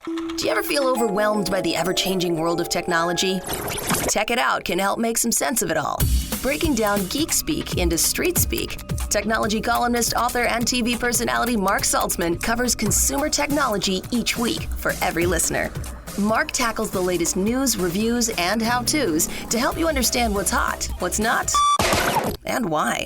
Do you ever feel overwhelmed by the ever-changing world of technology? Tech It Out can help make some sense of it all. Breaking down geek speak into street speak, technology columnist, author, and TV personality Mark Saltzman covers consumer technology each week for every listener. Mark tackles the latest news, reviews, and how-tos to help you understand what's hot, what's not, and why.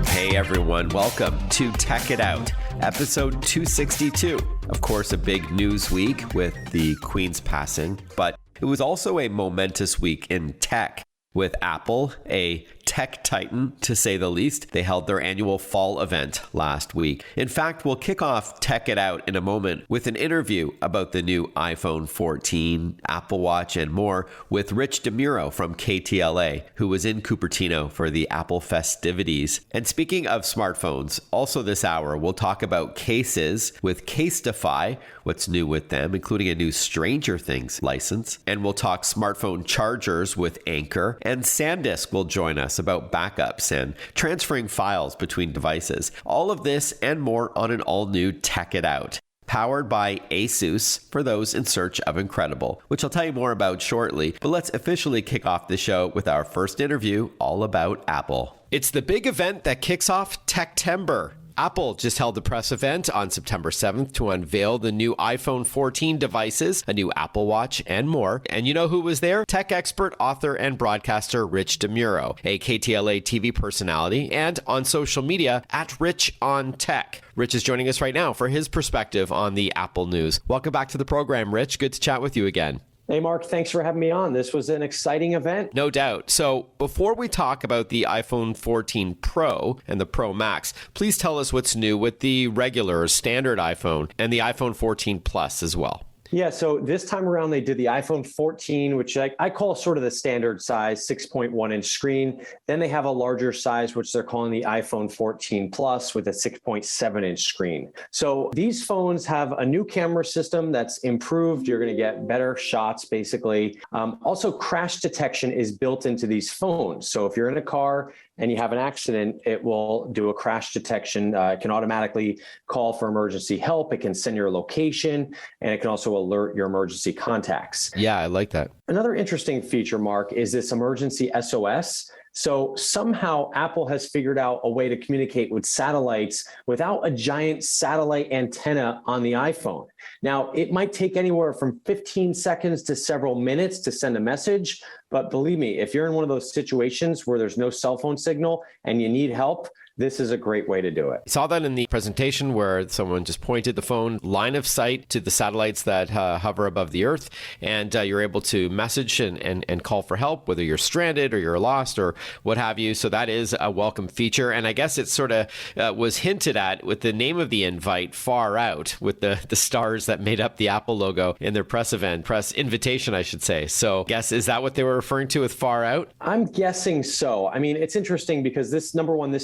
Hey everyone, welcome to Tech It Out, episode 262. Of course, a big news week with the Queen's passing, but it was also a momentous week in tech with Apple, a tech titan to say the least. They held their annual fall event last week. In fact, we'll kick off Tech It Out in a moment with an interview about the new iPhone 14, Apple Watch, and more with Rich DeMuro from KTLA, who was in Cupertino for the Apple festivities. And speaking of smartphones, also this hour, we'll talk about cases with Casetify, what's new with them, including a new Stranger Things license. And we'll talk smartphone chargers with Anker, and SanDisk will join us about backups and transferring files between devices. All of this and more on an all-new Tech It Out, powered by Asus for those in search of incredible, which I'll tell you more about shortly. But let's officially kick off the show with our first interview all about Apple. It's the big event that kicks off Techtember. Apple just held a press event on September 7th to unveil the new iPhone 14 devices, a new Apple Watch, and more. And you know who was there? Tech expert, author, and broadcaster Rich DeMuro, a KTLA TV personality, and on social media at Rich on Tech. Rich is joining us right now for his perspective on the Apple news. Welcome back to the program, Rich. Good to chat with you again. Hey, Mark, thanks for having me on. This was an exciting event. No doubt. So before we talk about the iPhone 14 Pro and the Pro Max, please tell us what's new with the regular standard iPhone and the iPhone 14 Plus as well. Yeah, so this time around, they did the iPhone 14, which I call sort of the standard size, 6.1-inch screen. Then they have a larger size, which they're calling the iPhone 14 Plus with a 6.7-inch screen. So these phones have a new camera system that's improved. You're going to get better shots, basically. Also, crash detection is built into these phones. So if you're in a car and you have an accident, it will do a crash detection. It can automatically call for emergency help. It can send your location, and it can also alert your emergency contacts. Yeah, I like that. Another interesting feature, Mark, is this emergency SOS. So somehow Apple has figured out a way to communicate with satellites without a giant satellite antenna on the iPhone. Now, it might take anywhere from 15 seconds to several minutes to send a message, but believe me, if you're in one of those situations where there's no cell phone signal and you need help, this is a great way to do it. I saw that in the presentation where someone just pointed the phone line of sight to the satellites that hover above the Earth, and you're able to message and call for help, whether you're stranded or you're lost or what have you. So that is a welcome feature. And I guess it sort of was hinted at with the name of the invite, Far Out, with the stars that made up the Apple logo in their press invitation, I should say. So guess, is that what they were referring to with Far Out? I'm guessing so. I mean, it's interesting because this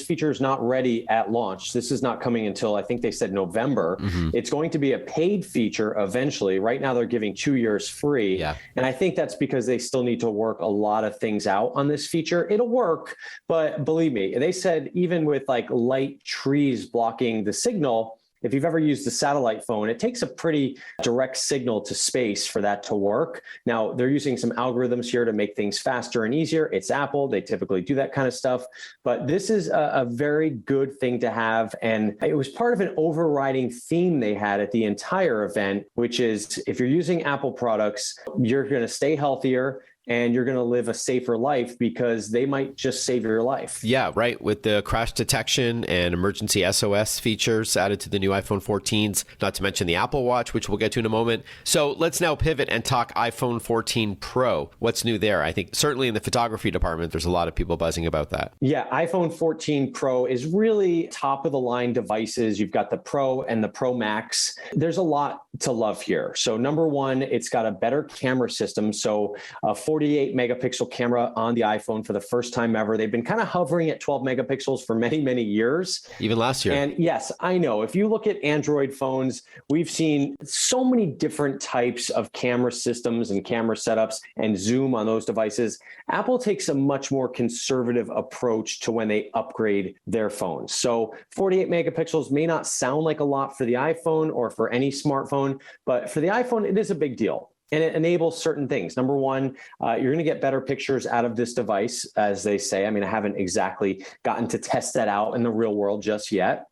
feature is not ready at launch. This is not coming until, I think they said November. Mm-hmm. It's going to be a paid feature eventually. Right now, they're giving 2 years free. Yeah. And I think that's because they still need to work a lot of things out on this feature. It'll work, but believe me, they said even with like light trees blocking the signal, if you've ever used a satellite phone, it takes a pretty direct signal to space for that to work. Now, they're using some algorithms here to make things faster and easier. It's Apple. They typically do that kind of stuff. But this is a very good thing to have. And it was part of an overriding theme they had at the entire event, which is if you're using Apple products, you're going to stay healthier and you're going to live a safer life because they might just save your life. Yeah, right. With the crash detection and emergency SOS features added to the new iPhone 14s, not to mention the Apple Watch, which we'll get to in a moment. So let's now pivot and talk iPhone 14 Pro. What's new there? I think certainly in the photography department, there's a lot of people buzzing about that. Yeah, iPhone 14 Pro is really top of the line devices. You've got the Pro and the Pro Max. There's a lot to love here. So number one, it's got a better camera system. So 40 48 megapixel camera on the iPhone for the first time ever. They've been kind of hovering at 12 megapixels for many, many years. Even last year. And yes, I know. If you look at Android phones, we've seen so many different types of camera systems and camera setups and zoom on those devices. Apple takes a much more conservative approach to when they upgrade their phones. So 48 megapixels may not sound like a lot for the iPhone or for any smartphone, but for the iPhone, it is a big deal. And it enables certain things. Number one, you're going to get better pictures out of this device, as they say. I mean, I haven't exactly gotten to test that out in the real world just yet.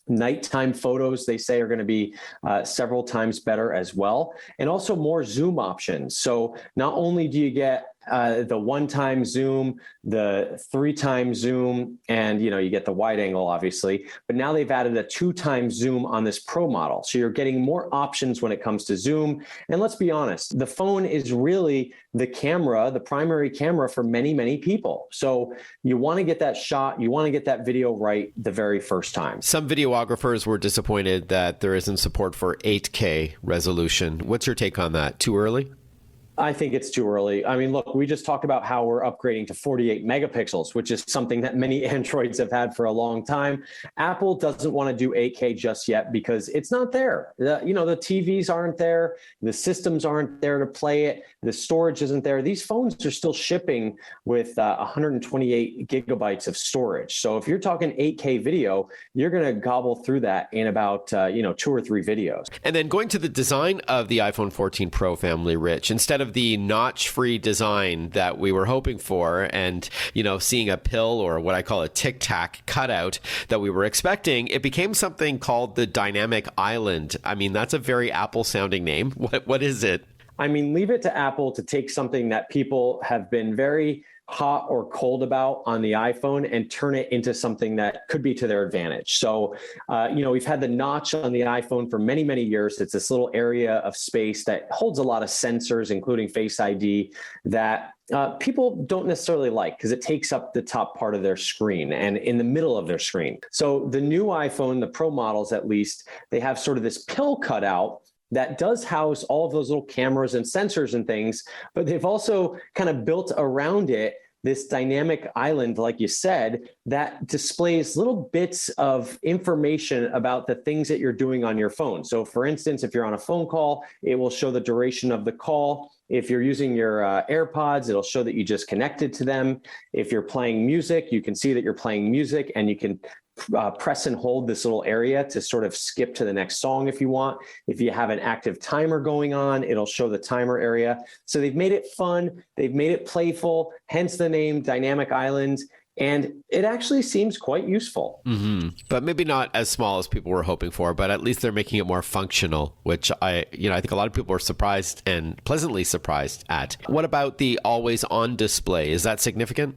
Nighttime photos, they say, are going to be several times better as well. And also more zoom options. So not only do you get the one-time zoom, the three-time zoom, and you get the wide angle, obviously. But now they've added a two-time zoom on this Pro model. So you're getting more options when it comes to zoom. And let's be honest, the phone is really the camera, the primary camera for many, many people. So you want to get that shot, you want to get that video right the very first time. Some videographers were disappointed that there isn't support for 8K resolution. What's your take on that? Too early? I think it's too early. I mean, look, we just talked about how we're upgrading to 48 megapixels, which is something that many Androids have had for a long time. Apple doesn't want to do 8K just yet because it's not there. The TVs aren't there. The systems aren't there to play it. The storage isn't there. These phones are still shipping with 128 gigabytes of storage. So if you're talking 8K video, you're going to gobble through that in about, 2 or 3 videos. And then going to the design of the iPhone 14 Pro family, Rich, instead of the notch-free design that we were hoping for and, seeing a pill or what I call a tic-tac cutout that we were expecting, it became something called the Dynamic Island. I mean, that's a very Apple-sounding name. What is it? I mean, leave it to Apple to take something that people have been very hot or cold about on the iPhone and turn it into something that could be to their advantage. So, we've had the notch on the iPhone for many, many years. It's this little area of space that holds a lot of sensors, including Face ID, that people don't necessarily like because it takes up the top part of their screen and in the middle of their screen. So the new iPhone, the Pro models at least, they have sort of this pill cutout that does house all of those little cameras and sensors and things, but they've also kind of built around it this dynamic island, like you said, that displays little bits of information about the things that you're doing on your phone. So for instance, if you're on a phone call, it will show the duration of the call. If you're using your AirPods, it'll show that you just connected to them. If you're playing music, you can see that you're playing music and you can press and hold this little area to sort of skip to the next song if you want. If you have an active timer going on, it'll show the timer area. So they've made it fun. They've made it playful, hence the name Dynamic Island. And it actually seems quite useful. Mm-hmm. But maybe not as small as people were hoping for, but at least they're making it more functional, which I think a lot of people are surprised and pleasantly surprised at. What about the always on display? Is that significant?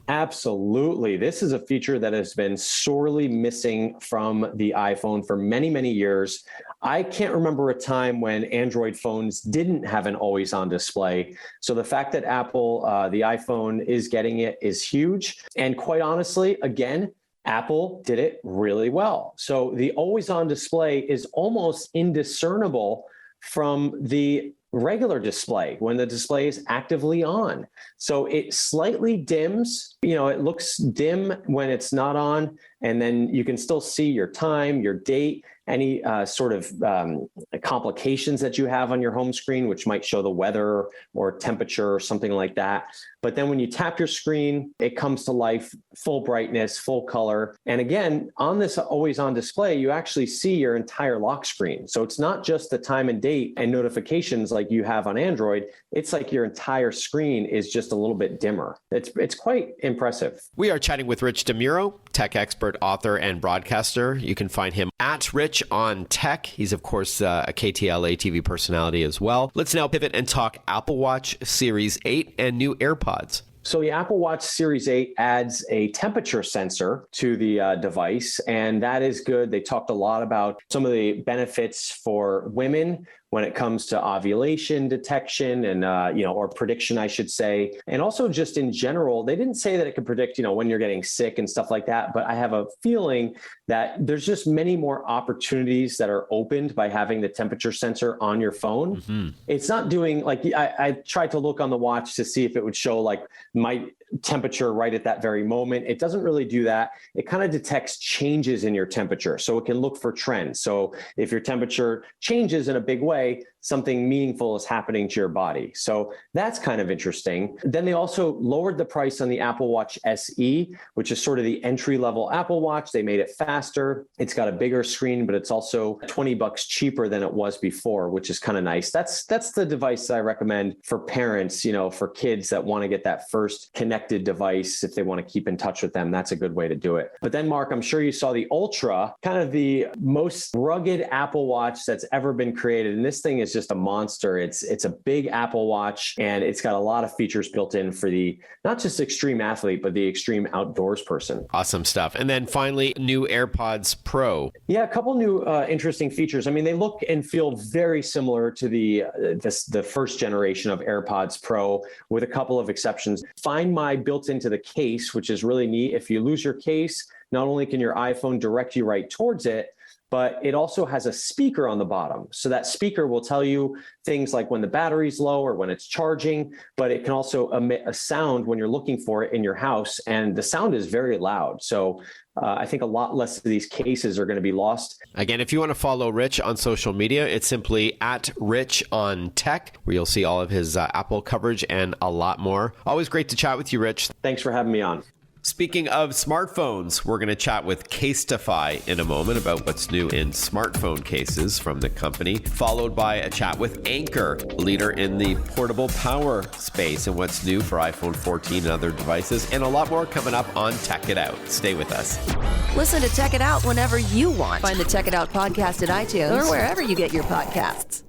Absolutely. This is a feature that has been sorely missing from the iPhone for many, many years. I can't remember a time when Android phones didn't have an always on display. So the fact that Apple, the iPhone is getting it is huge. And quite honestly, again, Apple did it really well. So the always on display is almost indiscernible from the regular display when the display is actively on. So it slightly dims, it looks dim when it's not on, and then you can still see your time, your date, any sort of complications that you have on your home screen, which might show the weather or temperature or something like that. But then when you tap your screen, it comes to life, full brightness, full color. And again, on this always on display, you actually see your entire lock screen. So it's not just the time and date and notifications like you have on Android. It's like your entire screen is just a little bit dimmer. It's quite impressive. We are chatting with Rich DeMuro, tech expert, author, and broadcaster. You can find him at Rich on Tech. He's, of course, a KTLA TV personality as well. Let's now pivot and talk Apple Watch Series 8 and new AirPods. So the Apple Watch Series 8 adds a temperature sensor to the device, and that is good. They talked a lot about some of the benefits for women when it comes to ovulation detection and, or prediction, I should say. And also just in general, they didn't say that it could predict, when you're getting sick and stuff like that. But I have a feeling that there's just many more opportunities that are opened by having the temperature sensor on your phone. Mm-hmm. It's not doing I tried to look on the watch to see if it would show my temperature right at that very moment. It doesn't really do that. It kind of detects changes in your temperature. So it can look for trends. So if your temperature changes in a big way, something meaningful is happening to your body. So that's kind of interesting. Then they also lowered the price on the Apple Watch SE, which is sort of the entry-level Apple Watch. They made it faster. It's got a bigger screen, but it's also $20 cheaper than it was before, which is kind of nice. That's the device that I recommend for parents, for kids that want to get that first connected device. If they want to keep in touch with them, that's a good way to do it. But then, Mark, I'm sure you saw the Ultra, kind of the most rugged Apple Watch that's ever been created. And this thing is just a monster. It's a big Apple Watch, and it's got a lot of features built in for the not just extreme athlete, but the extreme outdoors person. Awesome stuff. And then finally, new AirPods Pro. Yeah, a couple new interesting features. I mean, they look and feel very similar to the first generation of AirPods Pro, with a couple of exceptions. Find My built into the case, which is really neat. If you lose your case, not only can your iPhone direct you right towards it, but it also has a speaker on the bottom. So that speaker will tell you things like when the battery's low or when it's charging, but it can also emit a sound when you're looking for it in your house. And the sound is very loud. So I think a lot less of these cases are going to be lost. Again, if you want to follow Rich on social media, it's simply @RichOnTech, where you'll see all of his Apple coverage and a lot more. Always great to chat with you, Rich. Thanks for having me on. Speaking of smartphones, we're going to chat with Casetify in a moment about what's new in smartphone cases from the company, followed by a chat with Anker, a leader in the portable power space, and what's new for iPhone 14 and other devices, and a lot more coming up on Tech It Out. Stay with us. Listen to Tech It Out whenever you want. Find the Tech It Out podcast at iTunes or wherever you get your podcasts.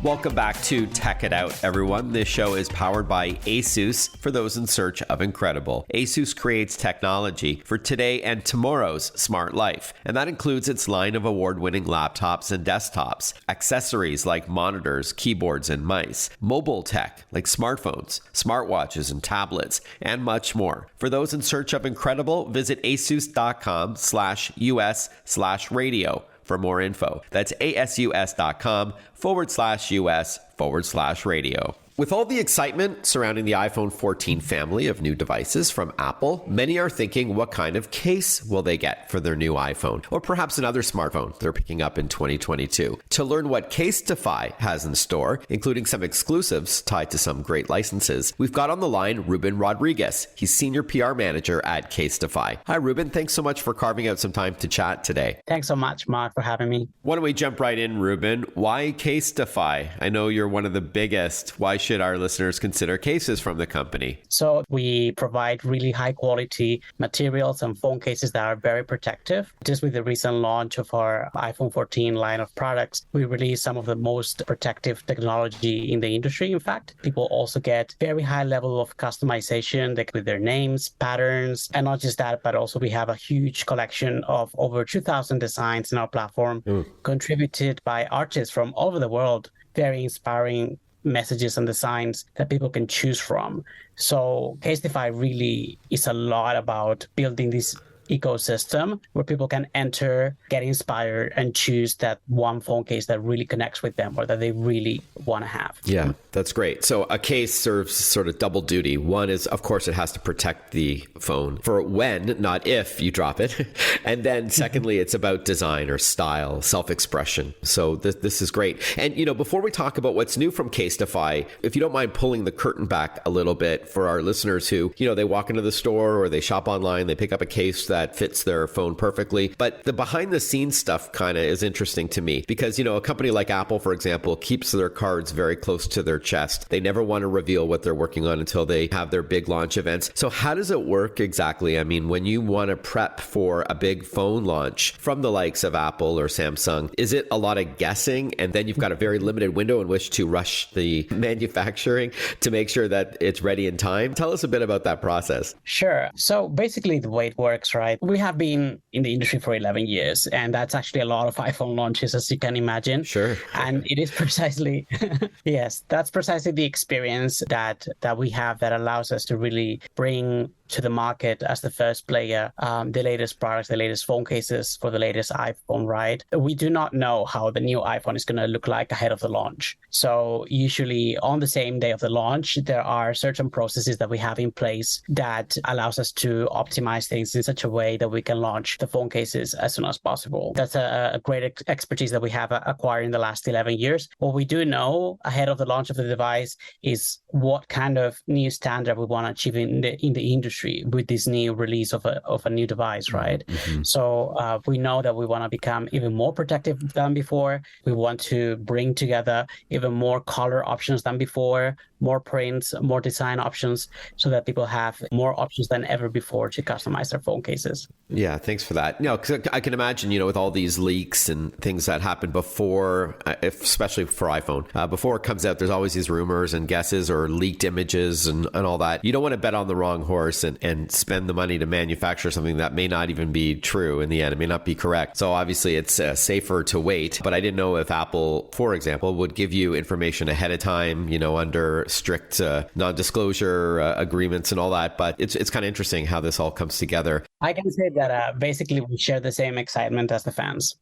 Welcome back to Tech It Out, everyone. This show is powered by Asus, for those in search of incredible. Asus creates technology for today and tomorrow's smart life, and that includes its line of award-winning laptops and desktops, accessories like monitors, keyboards, and mice, mobile tech like smartphones, smartwatches, and tablets, and much more. For those in search of incredible, visit asus.com/US/radio. for more info. That's asus.com/US/radio. With all the excitement surrounding the iPhone 14 family of new devices from Apple, many are thinking, what kind of case will they get for their new iPhone? Or perhaps another smartphone they're picking up in 2022. To learn what Casetify has in store, including some exclusives tied to some great licenses, we've got on the line Ruben Rodriguez. He's Senior PR Manager at Casetify. Hi, Ruben. Thanks so much for carving out some time to chat today. Thanks so much, Mark, for having me. Why don't we jump right in, Ruben? Why Casetify? I know you're one of the biggest. Why should our listeners consider cases from the company? So we provide really high quality materials and phone cases that are very protective. Just with the recent launch of our iPhone 14 line of products, we released some of the most protective technology in the industry. In fact, people also get very high level of customization with their names, patterns, and not just that, but also we have a huge collection of over 2,000 designs in our platform, contributed by artists from all over the world. Very inspiring messages and designs that people can choose from. So Casetify really is a lot about building this ecosystem where people can enter, get inspired, and choose that one phone case that really connects with them or that they really want to have. Yeah, that's great. So a case serves sort of double duty. One is, of course, it has to protect the phone for when, not if, you drop it. And then secondly, it's about design or style, self-expression. So this is great. And, before we talk about what's new from Casetify, if you don't mind pulling the curtain back a little bit for our listeners who, they walk into the store or they shop online, they pick up a case that fits their phone perfectly. But the behind the scenes stuff kind of is interesting to me because, a company like Apple, for example, keeps their cards very close to their chest. They never want to reveal what they're working on until they have their big launch events. So how does it work exactly? I mean, when you want to prep for a big phone launch from the likes of Apple or Samsung, is it a lot of guessing? And then you've got a very limited window in which to rush the manufacturing to make sure that it's ready in time. Tell us a bit about that process. Sure. So basically the way it works, right? We have been in the industry for 11 years, and that's actually a lot of iPhone launches, as you can imagine. Sure. And it is precisely, yes, that's precisely the experience that we have that allows us to really bring to the market as the first player the latest products, the latest phone cases for the latest iPhone, right? We do not know how the new iPhone is going to look like ahead of the launch. So usually on the same day of the launch, there are certain processes that we have in place that allows us to optimize things in such a way that we can launch the phone cases as soon as possible. That's a great expertise that we have acquired in the last 11 years. What we do know ahead of the launch of the device is what kind of new standard we want to achieve in the industry with this new release of a new device, right? Mm-hmm. So we know that we want to become even more protective than before. We want to bring together even more color options than before, more prints, more design options, so that people have more options than ever before to customize their phone cases. Yeah, thanks for that. Because I can imagine, with all these leaks and things that happen before, especially for iPhone, before it comes out, there's always these rumors and guesses or leaked images and all that. You don't want to bet on the wrong horse and spend the money to manufacture something that may not even be true in the end. It may not be correct. So obviously it's safer to wait. But I didn't know if Apple, for example, would give you information ahead of time, under strict non-disclosure agreements and all that. But it's kind of interesting how this all comes together. I can say that basically we share the same excitement as the fans.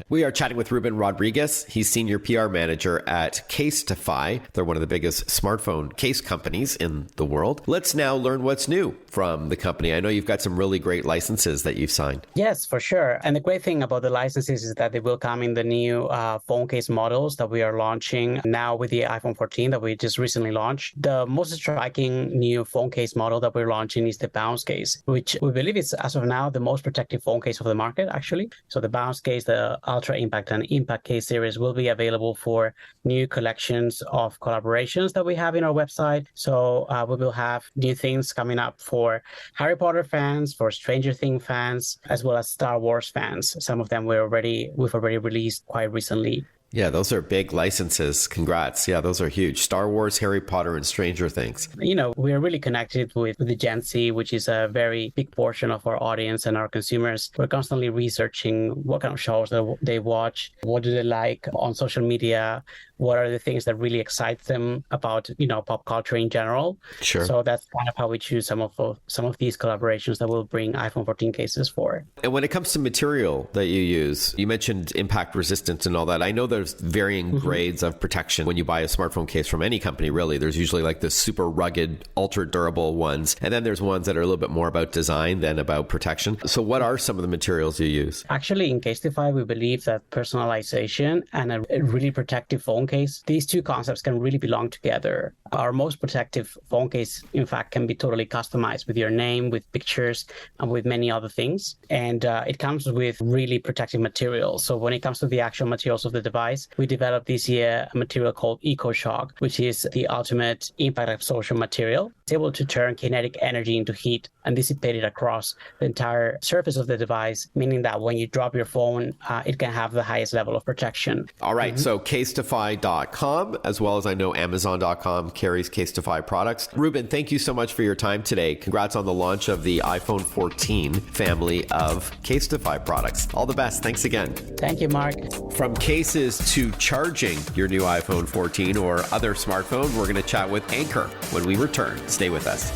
We are chatting with Ruben Rodriguez. He's Senior PR Manager at Casetify. They're one of the biggest smartphone case companies in the world. Let's now learn what's new from the company. I know you've got some really great licenses that you've signed. Yes, for sure. And the great thing about the licenses is that they will come in the new phone case models that we are launching now with the iPhone 14 that we just recently launched. The most striking new phone case model that we're launching is the bounce case, which we believe is, as of now, the most protective phone case of the market, actually. So the bounce case, the Ultra Impact and Impact case series will be available for new collections of collaborations that we have in our website. So we will have new things coming up for Harry Potter fans, for Stranger Things fans, as well as Star Wars fans. Some of them we've already released quite recently. Yeah, those are big licenses. Congrats. Yeah, those are huge. Star Wars, Harry Potter, and Stranger Things. We're really connected with the Gen Z, which is a very big portion of our audience and our consumers. We're constantly researching what kind of shows they watch, what do they like on social media, what are the things that really excite them about, pop culture in general. Sure. So that's kind of how we choose some of these collaborations that we'll bring iPhone 14 cases for. And when it comes to material that you use, you mentioned impact resistance and all that. I know there's varying grades of protection when you buy a smartphone case from any company, really. There's usually like the super rugged, ultra durable ones. And then there's ones that are a little bit more about design than about protection. So what are some of the materials you use? Actually, in Casetify, we believe that personalization and a really protective phone case, these two concepts can really belong together. Our most protective phone case, in fact, can be totally customized with your name, with pictures, and with many other things. And it comes with really protective materials. So when it comes to the actual materials of the device, we developed this year a material called EcoShock, which is the ultimate impact absorption material. It's able to turn kinetic energy into heat and dissipate it across the entire surface of the device, meaning that when you drop your phone, it can have the highest level of protection. All right. So Casetify.com, as well as I know Amazon.com carries Casetify products. Ruben, thank you so much for your time today. Congrats on the launch of the iPhone 14 family of Casetify products. All the best. Thanks again. Thank you, Mark. From cases to charging your new iPhone 14 or other smartphone, we're going to chat with Anker when we return. Stay with us.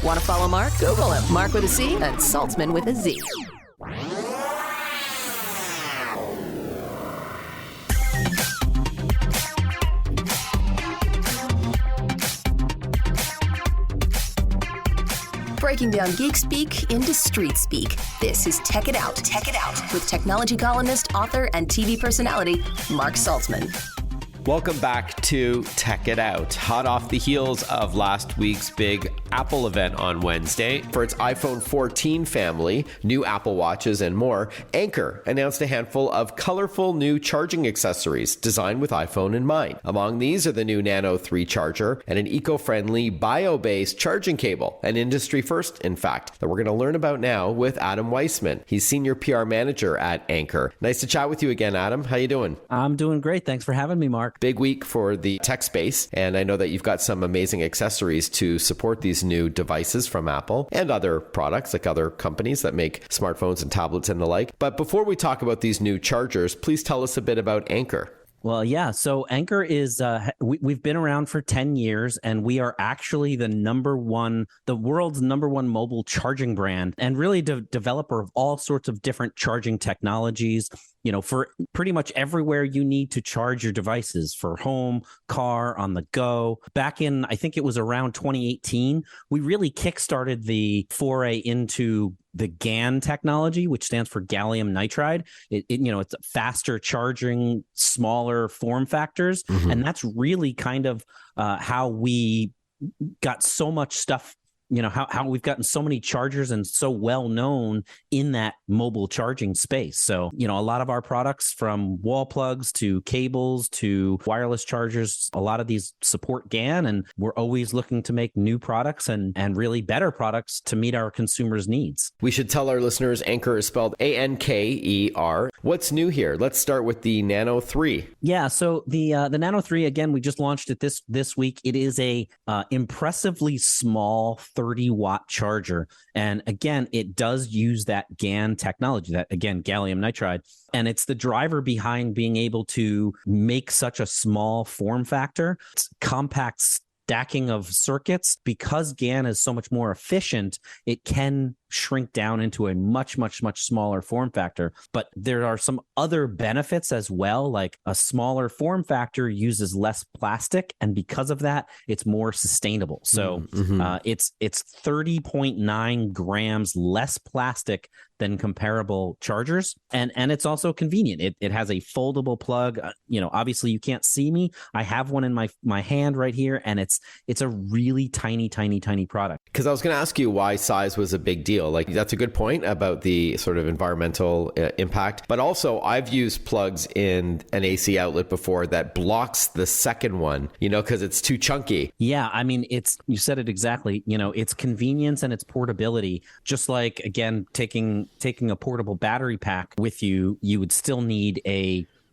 Want to follow Mark? Google him. Mark with a C and Saltzman with a Z. Breaking down geek speak into street speak. This is Tech It Out. Tech It Out with technology columnist, author, and TV personality Mark Saltzman. Welcome back to Tech It Out. Hot off the heels of last week's big Apple event on Wednesday. For its iPhone 14 family, new Apple Watches, and more, Anker announced a handful of colorful new charging accessories designed with iPhone in mind. Among these are the new Nano 3 charger and an eco-friendly bio-based charging cable, an industry first, in fact, that we're going to learn about now with Adam Weissman. He's Senior PR Manager at Anker. Nice to chat with you again, Adam. How you doing? I'm doing great. Thanks for having me, Mark. Big week for the tech space, and I know that you've got some amazing accessories to support these new devices from Apple and other products like other companies that make smartphones and tablets and the like. But before we talk about these new chargers, please tell us a bit about Anker. Well, yeah. So Anker is, we've been around for 10 years, and we are actually the world's number one mobile charging brand, and really developer of all sorts of different charging technologies, for pretty much everywhere you need to charge your devices, for home, car, on the go. Back in, I think it was around 2018, we really kickstarted the foray into the GaN technology, which stands for gallium nitride. It's faster charging, smaller form factors. Mm-hmm. And that's really kind of how we got so much stuff, how we've gotten so many chargers and so well known in that mobile charging space. So, a lot of our products, from wall plugs to cables to wireless chargers, a lot of these support GaN, and we're always looking to make new products and really better products to meet our consumers' needs. We should tell our listeners Anker is spelled Anker. What's new here? Let's start with the Nano 3. Yeah, so the Nano 3, again, we just launched it this week. It is a impressively small 30-watt charger. And again, it does use that GaN technology, that, again, gallium nitride. And it's the driver behind being able to make such a small form factor. It's compact stacking of circuits. Because GaN is so much more efficient, it can shrink down into a much, much, much smaller form factor. But there are some other benefits as well, like a smaller form factor uses less plastic, and because of that, it's more sustainable. So it's 30.9 grams less plastic than comparable chargers, and it's also convenient. It has a foldable plug. Obviously you can't see me. I have one in my hand right here, and it's a really tiny product. Because I was going to ask you why size was a big deal. Like, that's a good point about the sort of environmental impact. But also, I've used plugs in an AC outlet before that blocks the second one, because it's too chunky. Yeah, I mean, you said it exactly. It's convenience and it's portability. Just like, again, taking a portable battery pack with you, you would still need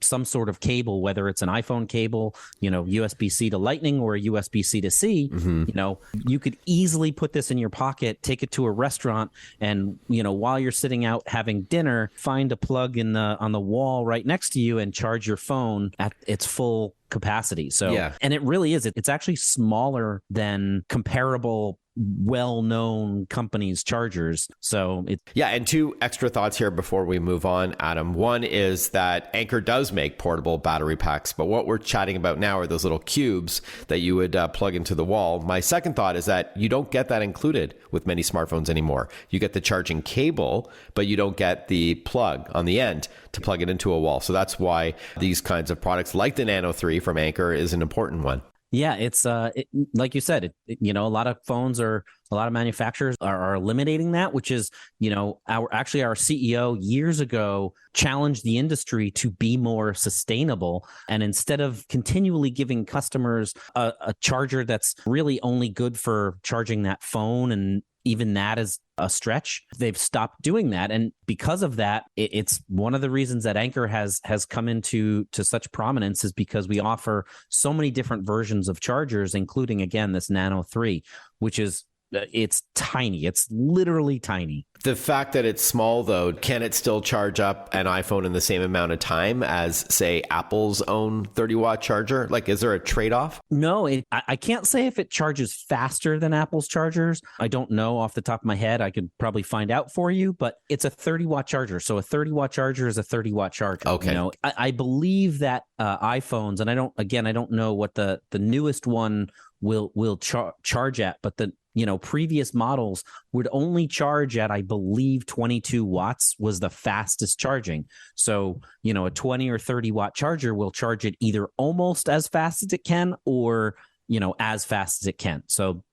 some sort of cable, whether it's an iPhone cable, USB-C to Lightning or a USB-C to C. Mm-hmm. You could easily put this in your pocket, take it to a restaurant, and while you're sitting out having dinner, find a plug on the wall right next to you and charge your phone at its full capacity. So, yeah. And it really is. It's actually smaller than comparable well-known companies' chargers. So and two extra thoughts here before we move on, Adam. One is that Anker does make portable battery packs, but what we're chatting about now are those little cubes that you would plug into the wall. My second thought is that you don't get that included with many smartphones anymore. You get the charging cable, but you don't get the plug on the end to plug it into a wall. So that's why these kinds of products like the Nano 3 from Anker is an important one. Yeah, it's like you said, a lot of a lot of manufacturers are eliminating that, which is, our CEO years ago challenged the industry to be more sustainable. And instead of continually giving customers a charger that's really only good for charging that phone, and even that is a stretch, they've stopped doing that. And because of that, it's one of the reasons that Anker has come into such prominence, is because we offer so many different versions of chargers, including, again, this Nano 3, which is it's tiny. It's literally tiny. The fact that it's small, though, can it still charge up an iPhone in the same amount of time as, say, Apple's own 30-watt charger? Like, is there a trade-off? No, I can't say if it charges faster than Apple's chargers. I don't know off the top of my head. I could probably find out for you, but it's a 30-watt charger. So a 30-watt charger is a 30-watt charger. Okay. I believe that iPhones, and I don't know what the newest one will charge at, but the previous models would only charge at, I believe, 22 watts was the fastest charging. So, a 20 or 30 watt charger will charge it either almost as fast as it can or, as fast as it can. So,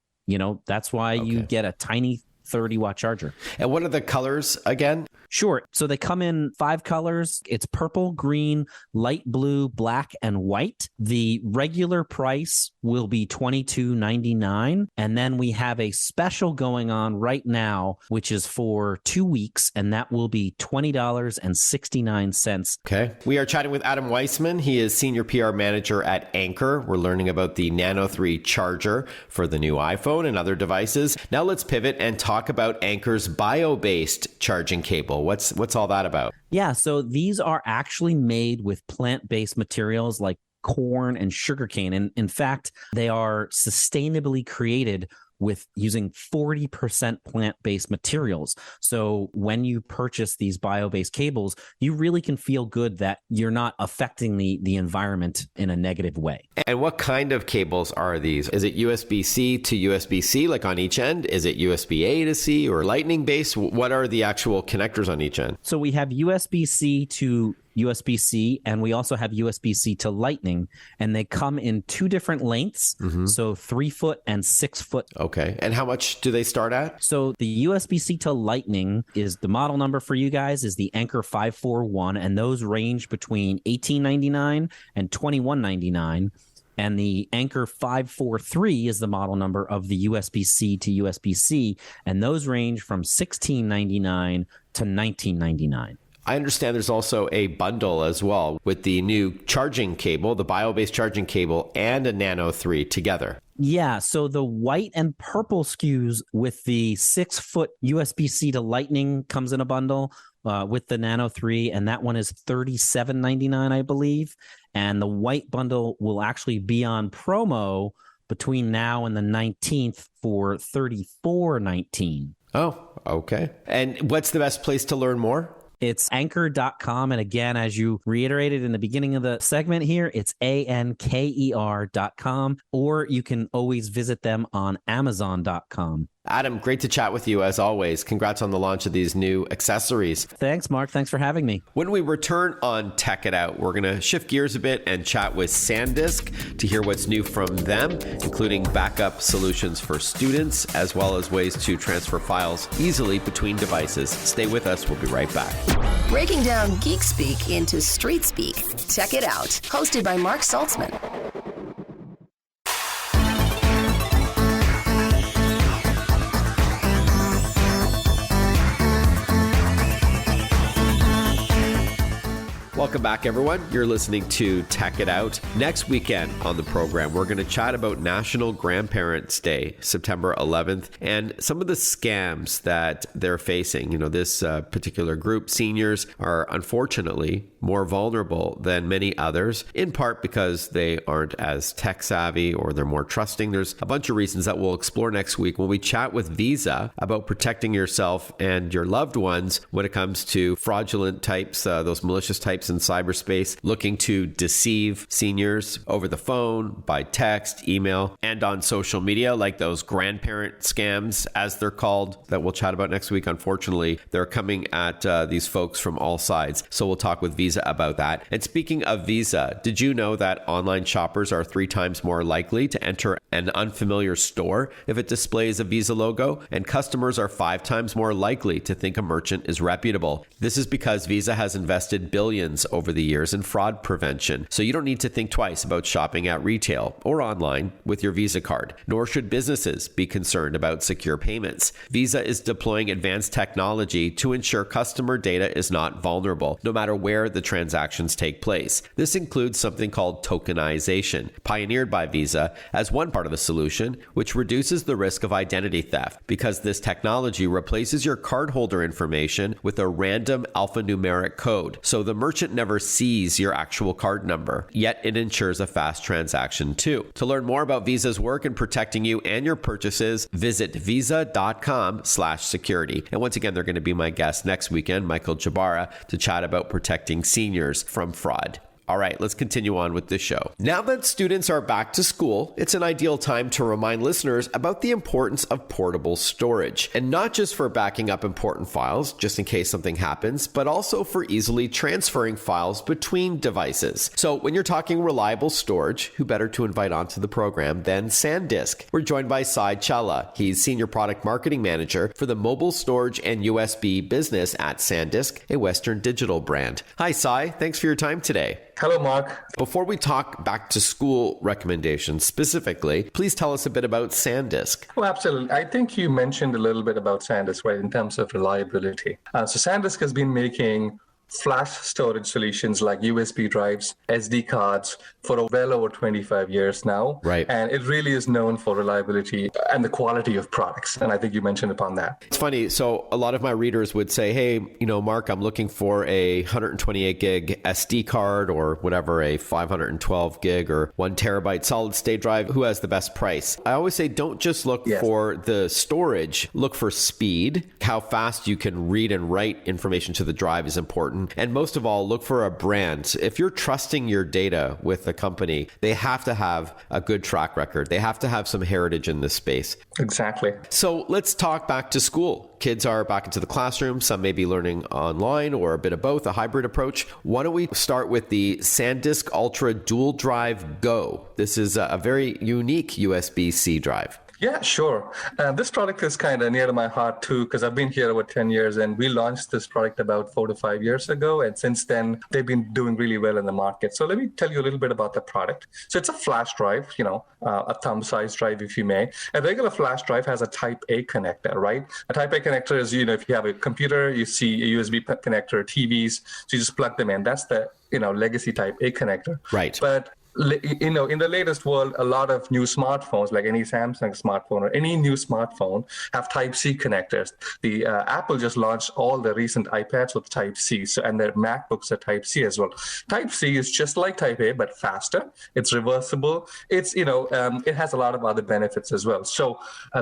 that's why you get a tiny 30 watt charger. And what are the colors again? Sure. So they come in 5 colors. It's purple, green, light blue, black, and white. The regular price will be $22.99. And then we have a special going on right now, which is for 2 weeks, and that will be $20.69. Okay. We are chatting with Adam Weissman. He is Senior PR Manager at Anker. We're learning about the Nano 3 charger for the new iPhone and other devices. Now let's pivot and talk about Anker's bio-based charging cable. What's all that about? Yeah, so these are actually made with plant-based materials like corn and sugarcane. And in fact, they are sustainably created with using 40% plant-based materials. So when you purchase these bio-based cables, you really can feel good that you're not affecting the environment in a negative way. And what kind of cables are these? Is it USB-C to USB-C, like on each end? Is it USB-A to C or Lightning-based? What are the actual connectors on each end? So we have USB-C to USB-C, and we also have USB-C to Lightning, and they come in 2 different lengths, so 3-foot and 6-foot. Okay. And how much do they start at? So the USB-C to Lightning is the model number for you guys is the Anker 541, and those range between $18.99 and $21.99. And the Anker 543 is the model number of the USB-C to USB-C, and those range from $16.99 to $19.99. I understand there's also a bundle as well with the new charging cable, the bio-based charging cable, and a Nano 3 together. Yeah, so the white and purple SKUs with the 6-foot USB-C to Lightning comes in a bundle with the Nano 3, and that one is $37.99, I believe. And the white bundle will actually be on promo between now and the 19th for $34.19. Oh, okay. And what's the best place to learn more? It's anker.com. And again, as you reiterated in the beginning of the segment here, it's anker.com, or you can always visit them on amazon.com. Adam, great to chat with you as always. Congrats on the launch of these new accessories. Thanks, Mark. Thanks for having me. When we return on Tech It Out, we're going to shift gears a bit and chat with SanDisk to hear what's new from them, including backup solutions for students, as well as ways to transfer files easily between devices. Stay with us. We'll be right back. Breaking down geek speak into street speak. Tech It Out, hosted by Mark Saltzman. Welcome back, everyone. You're listening to Tech It Out. Next weekend on the program, we're going to chat about National Grandparents' Day, September 11th, and some of the scams that they're facing. This particular group, seniors, are unfortunately more vulnerable than many others, in part because they aren't as tech savvy or they're more trusting. There's a bunch of reasons that we'll explore next week when we chat with Visa about protecting yourself and your loved ones when it comes to fraudulent types, those malicious types in cyberspace looking to deceive seniors over the phone, by text, email, and on social media, like those grandparent scams, as they're called, that we'll chat about next week. Unfortunately, they're coming at these folks from all sides. So we'll talk with Visa about that. And speaking of Visa, did you know that online shoppers are 3 times more likely to enter an unfamiliar store if it displays a Visa logo? And customers are 5 times more likely to think a merchant is reputable. This is because Visa has invested billions over the years in fraud prevention. So you don't need to think twice about shopping at retail or online with your Visa card, nor should businesses be concerned about secure payments. Visa is deploying advanced technology to ensure customer data is not vulnerable, no matter where the transactions take place. This includes something called tokenization, pioneered by Visa as one part of the solution, which reduces the risk of identity theft because this technology replaces your cardholder information with a random alphanumeric code. So the merchant never sees your actual card number, yet it ensures a fast transaction too. To learn more about Visa's work in protecting you and your purchases, visit visa.com/security. And once again, they're going to be my guest next weekend, Michael Jabara, to chat about protecting seniors from fraud. All right, let's continue on with this show. Now that students are back to school, it's an ideal time to remind listeners about the importance of portable storage. And not just for backing up important files, just in case something happens, but also for easily transferring files between devices. So when you're talking reliable storage, who better to invite onto the program than SanDisk? We're joined by Sai Challa. He's Senior Product Marketing Manager for the mobile storage and USB business at SanDisk, a Western Digital brand. Hi, Sai. Thanks for your time today. Hello, Mark. Before we talk back to school recommendations specifically, please tell us a bit about SanDisk. Well, absolutely. I think you mentioned a little bit about SanDisk, right, in terms of reliability. So SanDisk has been making flash storage solutions like USB drives, SD cards for well over 25 years now. Right. And it really is known for reliability and the quality of products. And I think you mentioned upon that. It's funny. So a lot of my readers would say, hey, Mark, I'm looking for a 128 gig SD card or whatever, a 512 gig or 1 terabyte solid state drive. Who has the best price? I always say, don't just look for the storage, look for speed. How fast you can read and write information to the drive is important. And most of all, look for a brand. If you're trusting your data with a company, they have to have a good track record. They have to have some heritage in this space. Exactly. So let's talk back to school. Kids are back into the classroom. Some may be learning online or a bit of both, a hybrid approach. Why don't we start with the SanDisk Ultra Dual Drive Go? This is a very unique USB-C drive. Yeah, sure. This product is kind of near to my heart too, because I've been here over 10 years and we launched this product about 4 to 5 years ago. And since then, they've been doing really well in the market. So let me tell you a little bit about the product. So it's a flash drive, a thumb-sized drive, if you may. A regular flash drive has a Type A connector, right? A Type A connector is, if you have a computer, you see a USB connector, TVs, so you just plug them in. That's the, legacy Type A connector. Right. But in the latest world, a lot of new smartphones, like any Samsung smartphone or any new smartphone, have Type-C connectors. The Apple just launched all the recent iPads with Type-C, and their MacBooks are Type-C as well. Type-C is just like Type-A, but faster. It's reversible. It's, it has a lot of other benefits as well. So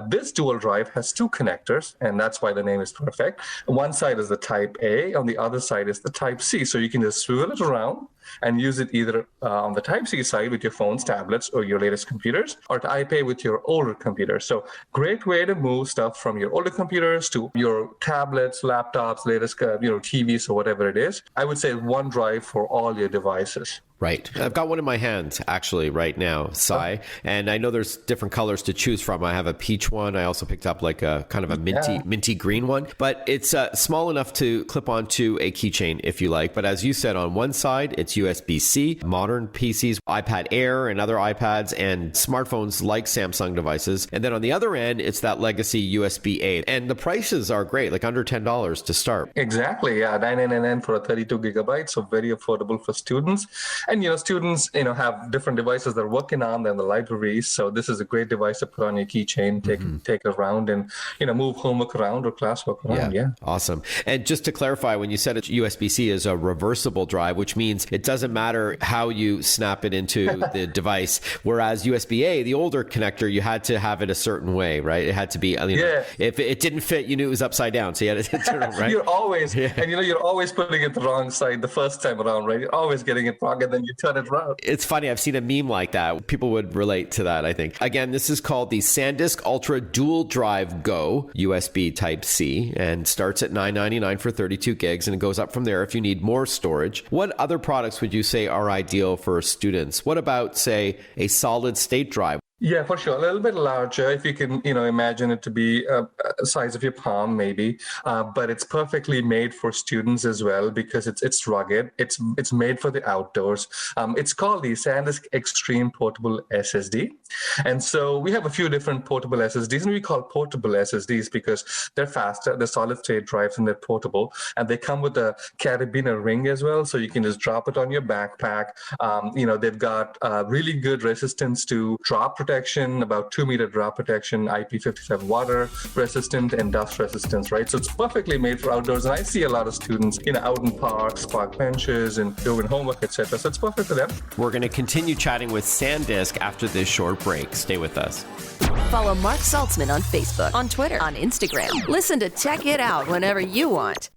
this dual drive has 2 connectors, and that's why the name is perfect. One side is the Type-A, on the other side is the Type-C. So you can just swivel it around and use it either on the Type-C side with your phones, tablets, or your latest computers, or Type A with your older computers. So great way to move stuff from your older computers to your tablets, laptops, latest, TVs, or whatever it is. I would say one drive for all your devices. Right. I've got one in my hand actually right now, Sai, and I know there's different colors to choose from. I have a peach one. I also picked up like a kind of a minty green one, but it's small enough to clip onto a keychain if you like. But as you said, on one side, it's USB-C, modern PCs, iPad Air and other iPads and smartphones like Samsung devices. And then on the other end, it's that legacy USB-A. And the prices are great, like under $10 to start. Exactly. Yeah. $999 for a 32 gigabytes. So very affordable for students. And, students, have different devices they're working on than the libraries. So this is a great device to put on your keychain, take around and, move homework around or classwork around. Yeah. Awesome. And just to clarify, when you said it's USB-C is a reversible drive, which means it doesn't matter how you snap it into the device. Whereas USB-A, the older connector, you had to have it a certain way, right? It had to be, if it didn't fit, you knew it was upside down. So you had to turn it, right? You're always, and you're always putting it the wrong side the first time around, right? You're always getting it wrong. And then you turn it around. It's funny. I've seen a meme like that. People would relate to that, I think. Again, this is called the SanDisk Ultra Dual Drive Go USB Type-C and starts at $999 for 32 gigs and it goes up from there if you need more storage. What other products would you say are ideal for students? What about, say, a solid state drive? Yeah, for sure. A little bit larger, if you can, imagine it to be a size of your palm, maybe. But it's perfectly made for students as well because it's rugged. It's made for the outdoors. It's called the SanDisk Extreme Portable SSD. And so we have a few different portable SSDs, and we call portable SSDs because they're faster, they're solid state drives, and they're portable. And they come with a carabiner ring as well, so you can just drop it on your backpack. They've got really good resistance to drop protection, about 2-meter drop protection, IP57 water resistant and dust resistance, right? So it's perfectly made for outdoors. And I see a lot of students, out in parks, park benches, and doing homework, etc. So it's perfect for them. We're going to continue chatting with SanDisk after this short break. Stay with us. Follow Mark Saltzman on Facebook, on Twitter, on Instagram. Listen to Tech It Out whenever you want.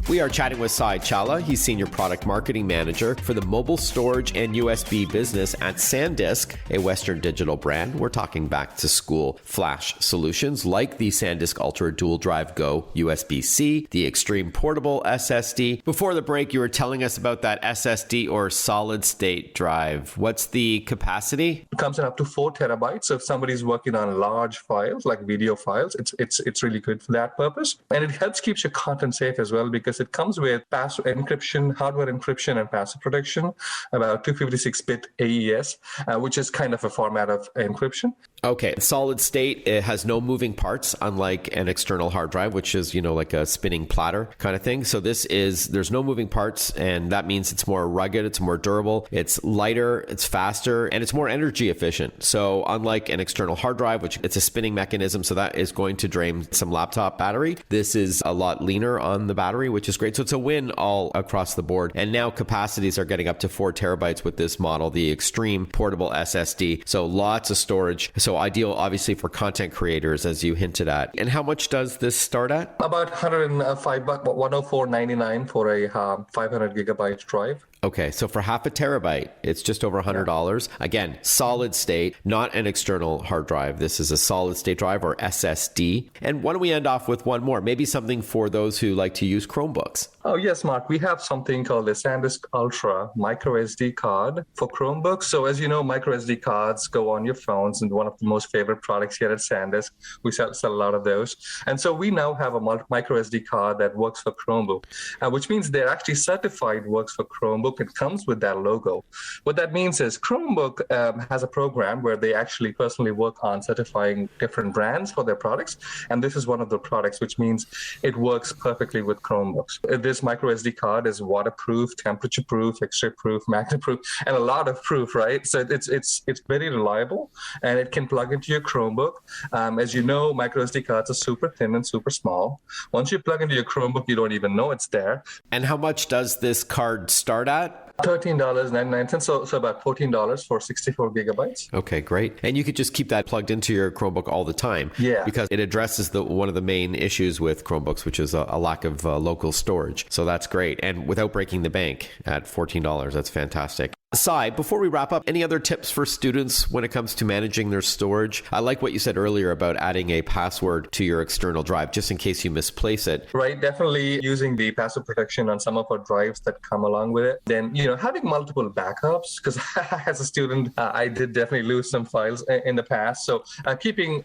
We are chatting with Sai Challa. He's Senior Product Marketing Manager for the mobile storage and USB business at SanDisk, a Western digital brand. We're talking back to school flash solutions like the SanDisk Ultra Dual Drive Go USB-C, the Extreme Portable SSD. Before the break, you were telling us about that SSD or solid state drive. What's the capacity? It comes in up to 4 terabytes. So if somebody's working on large files like video files, it's really good for that purpose. And it helps keep your content safe as well, because it comes with password encryption, hardware encryption, and password protection, about 256-bit AES, which is kind of a format of encryption. Okay. Solid state, it has no moving parts, unlike an external hard drive, which is, like a spinning platter kind of thing. So there's no moving parts, and that means it's more rugged, it's more durable, it's lighter, it's faster, and it's more energy efficient. So unlike an external hard drive, which it's a spinning mechanism, so that is going to drain some laptop battery, this is a lot leaner on the battery, which is great. So it's a win all across the board. And now capacities are getting up to 4 terabytes with this model, the Extreme Portable SSD. So lots of storage. So ideal, obviously, for content creators, as you hinted at. And how much does this start at? About $104.99 for a 500 gigabyte drive. Okay, so for half a terabyte, it's just over $100. Again, solid state, not an external hard drive. This is a solid state drive, or SSD. And why don't we end off with one more? Maybe something for those who like to use Chromebooks. Oh, yes, Mark. We have something called the SanDisk Ultra micro SD card for Chromebooks. So as you know, micro SD cards go on your phones, and one of the most favorite products here at SanDisk. We sell a lot of those. And so we now have a micro SD card that works for Chromebook, which means they're actually certified works for Chromebook. It comes with that logo. What that means is Chromebook has a program where they actually personally work on certifying different brands for their products. And this is one of the products, which means it works perfectly with Chromebooks. This micro SD card is waterproof, temperature proof, X-ray proof, magnet proof, and a lot of proof, right? So it's very reliable, and it can plug into your Chromebook. As you know, micro SD cards are super thin and super small. Once you plug into your Chromebook, you don't even know it's there. And how much does this card start at? $13.99, so about $14 for 64 gigabytes. Okay, great. And you could just keep that plugged into your Chromebook all the time. Yeah. Because it addresses one of the main issues with Chromebooks, which is a lack of local storage. So that's great. And without breaking the bank at $14, that's fantastic. Sai, before we wrap up, any other tips for students when it comes to managing their storage? I like what you said earlier about adding a password to your external drive, just in case you misplace it. Right, definitely using the password protection on some of our drives that come along with it. Then, having multiple backups, because as a student, I did definitely lose some files in the past. So keeping,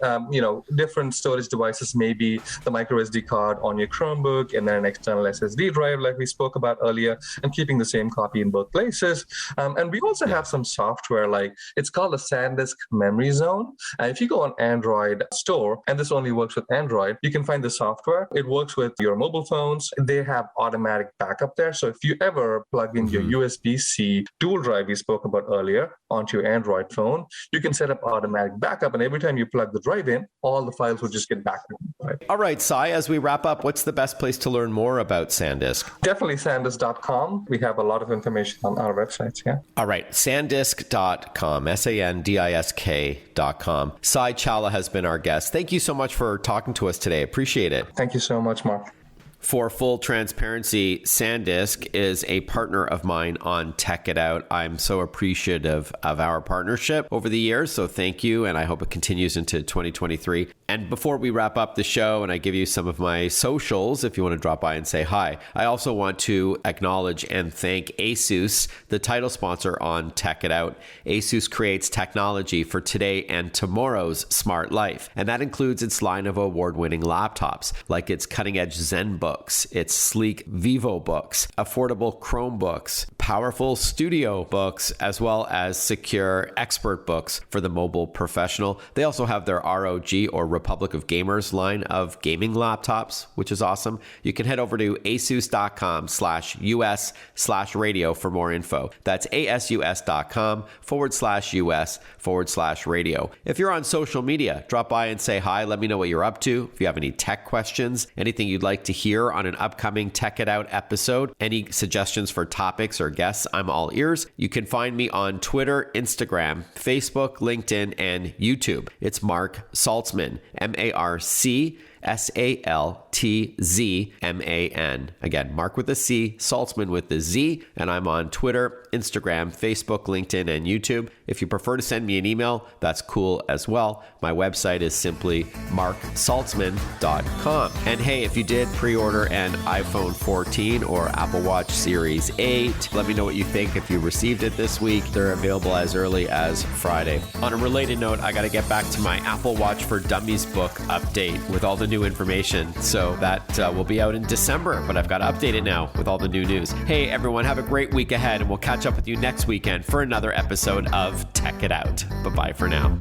different storage devices, maybe the micro SD card on your Chromebook and then an external SSD drive like we spoke about earlier, and keeping the same copy in both places. And we also have some software, like it's called the SanDisk Memory Zone. If you go on Android store, and this only works with Android, you can find the software. It works with your mobile phones. They have automatic backup there. So if you ever plug in your USB-C dual drive we spoke about earlier onto your Android phone, you can set up automatic backup. And every time you plug the drive in, all the files will just get backed up. Right? All right, Sai, as we wrap up, what's the best place to learn more about SanDisk? Definitely SanDisk.com. We have a lot of information on our websites, yeah. All right, SanDisk.com, SanDisk.com. Sai Challa has been our guest. Thank you so much for talking to us today. Appreciate it. Thank you so much, Mark. For full transparency, SanDisk is a partner of mine on Tech It Out. I'm so appreciative of our partnership over the years, so thank you, and I hope it continues into 2023. And before we wrap up the show and I give you some of my socials, if you want to drop by and say hi, I also want to acknowledge and thank ASUS, the title sponsor on Tech It Out. ASUS creates technology for today and tomorrow's smart life, and that includes its line of award-winning laptops, like its cutting-edge ZenBook, its sleek Vivo books, affordable Chromebooks, powerful Studio books, as well as secure expert books for the mobile professional. They also have their ROG, or Republic of Gamers, line of gaming laptops, which is awesome. You can head over to asus.com/US/radio for more info. That's asus.com/US/radio. If you're on social media, drop by and say hi. Let me know what you're up to. If you have any tech questions, anything you'd like to hear on an upcoming Tech It Out episode, any suggestions for topics or guests, I'm all ears. You can find me on Twitter, Instagram, Facebook, LinkedIn, and YouTube. It's Mark Saltzman, MARC SaltzMan. Again, Mark with a C, Saltzman with the Z, and I'm on Twitter, Instagram, Facebook, LinkedIn, and YouTube. If you prefer to send me an email, that's cool as well. My website is simply marksaltzman.com. And hey, if you did pre-order an iPhone 14 or Apple Watch Series 8, let me know what you think if you received it this week. They're available as early as Friday. On a related note, I got to get back to my Apple Watch for Dummies book update with all the new information. So that will be out in December, but I've got to update it now with all the new news. Hey, everyone, have a great week ahead, and we'll catch up with you next weekend for another episode of Tech It Out. Bye-bye for now.